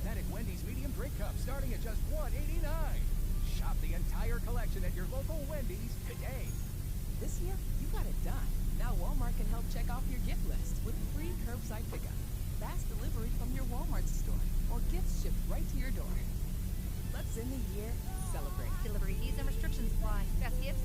authentic Wendy's medium drink cup starting at just $1.89. Shop the entire collection at your local Wendy's today. This year, you got it done. Now Walmart can help check off your gift list with free curbside pickup, fast delivery from your Walmart store, or gifts shipped right to your door. Let's end the year celebrating. Delivery fees and restrictions apply. Best gifts